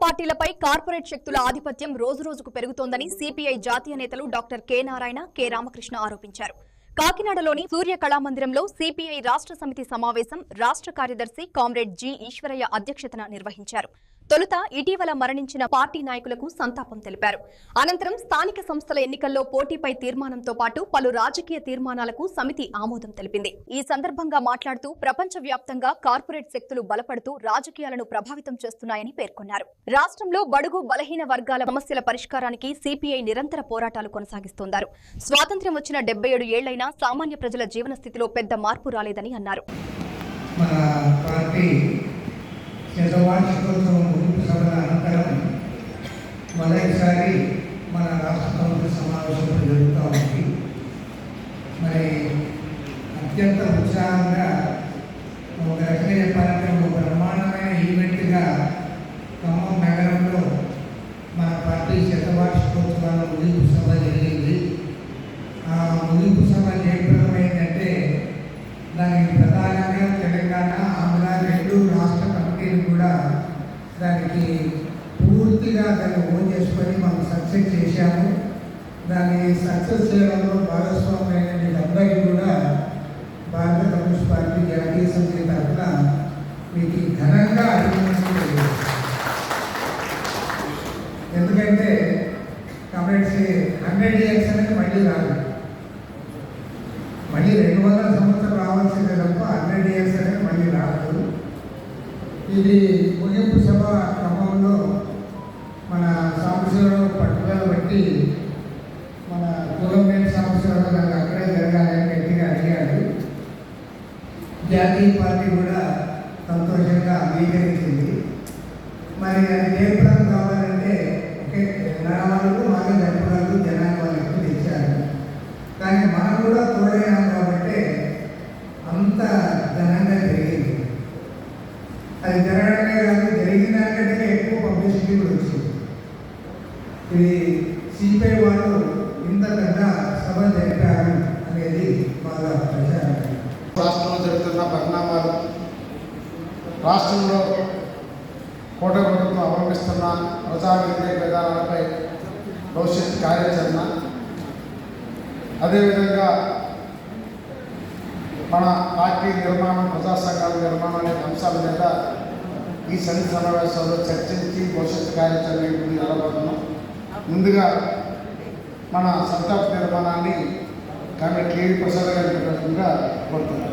పార్టీలపై corporate శక్తుల ఆధిపత్యం రోజురోజుకు పెరుగుతోందని సిపిఐ జాతీయ నేతలు doctor K Narayana, K Ramakrishna ఆరోపించారు. కాకినాడలోని సూర్య కళామందిరంలో సిపిఐ రాష్ట్ర సమితి సమావేశం రాష్ట్ర కార్యదర్శి కామ్రేడ్ జి ఈశ్వరయ్య అధ్యక్షతన నిర్వహించారు. తొలుత ఇటీవల మరణించిన పార్టీ నాయకులకు సంతాపం తెలిపారు. అనంతరం స్థానిక సంస్థల ఎన్నికల్లో పోటీపై తీర్మానంతో పాటు పలు రాజకీయ తీర్మానాలకు సమితి ఆమోదం తెలిపింది. ఈ సందర్భంగా మాట్లాడుతూ ప్రపంచవ్యాప్తంగా కార్పొరేట్ శక్తులు బలపడుతూ రాజకీయాలను ప్రభావితం చేస్తున్నాయని పేర్కొన్నారు. రాష్ట్రంలో బడుగు బలహీన వర్గాల సమస్యల పరిష్కారానికి సిపిఐ నిరంతర పోరాటాలు కొనసాగిస్తోందన్నారు. స్వాతంత్ర్యం వచ్చిన 77 ఏళ్లైనా సామాన్య ప్రజల జీవన స్థితిలో పెద్ద మార్పు రాలేదని అన్నారు. శతవార్షికోత్సవం ముగింపు సభల అనంతరం మొదటిసారి మన రాష్ట్ర కమిటీ సమావేశం జరుగుతూ ఉంది. మరి అత్యంత ఉత్సాహంగా ఒక రకంగా చెప్పాలంటే ఒక బ్రహ్మాండమైన ఈవెంట్గా ఖమ్మం నగరంలో మన పార్టీ శతవార్షికోత్సవాల ముగింపు సభ జరిగింది. ఆ ముగింపు సభ జయప్రదమైందంటే దానికి ప్రధానంగా తెలంగాణ, ఆంధ్ర రెండు రాష్ట్ర కమిటీలు కూడా దానికి పూర్తిగా దాన్ని ఓన్ చేసుకొని మనం సక్సెస్ చేశాము. దాన్ని సక్సెస్ చేయడంలో భాగస్వామ్యమైన మీరందరికీ కూడా భారత కమ్యూనిస్ట్ పార్టీ జాతీయ సమితి తరఫున మీకు ఘనంగా అభినందనలు. ఎందుకంటే కమిటీ 100 years అనేది మళ్ళీ రాదు, మళ్ళీ 200 సంవత్సరాలు రావాల్సిందే తప్ప 100 years అనేది మళ్ళీ రాదు. ఇది ముగింపు సభ క్రమంలో మన సాంబశివరావు పట్టుదల బట్టి మన కులంపేట సాంబశివరావు నాకు అక్కడే జరగాలని గట్టిగా అడిగాడు. జాతీయ పార్టీ కూడా సంతోషంగా అంగీకరించింది. మరి అది జయప్రదం కావాలంటే ఒకే వాళ్ళు మాకే జరపడాలు జనాన్ని వాళ్ళు ఎక్కువ తెచ్చారు. కానీ మనం కూడా తోడైనాం కాబట్టి అంత ఘనంగా జరిగింది. అది జరగడమే కాదు, జరిగిన దానికంటే ఎక్కువ పబ్లిసిటీ కూడా వచ్చింది. ఇది సిపిఐ వాళ్ళు ఇంత పెద్ద సభ జరిపారు అనేది బాగా ప్రచారం. రాష్ట్రంలో జరుగుతున్న పరిణామాలు, రాష్ట్రంలో కూటమి ప్రభుత్వం అవలంబిస్తున్న ప్రజా వ్యతిరేక విధానాలపై భవిష్యత్ కార్యాచరణ, అదేవిధంగా మన పార్టీ నిర్మాణం, ప్రజా సంఘాల నిర్మాణం అనే అంశాల మీద ఈ సమితి సమావేశాల్లో చర్చించి భవిష్యత్తు కార్యాచరణ నిలబడుతున్నాం. ముందుగా మన సంతాప నిర్మాణాన్ని కామ్రేడ్ కేవీ ప్రసాద్ గారికి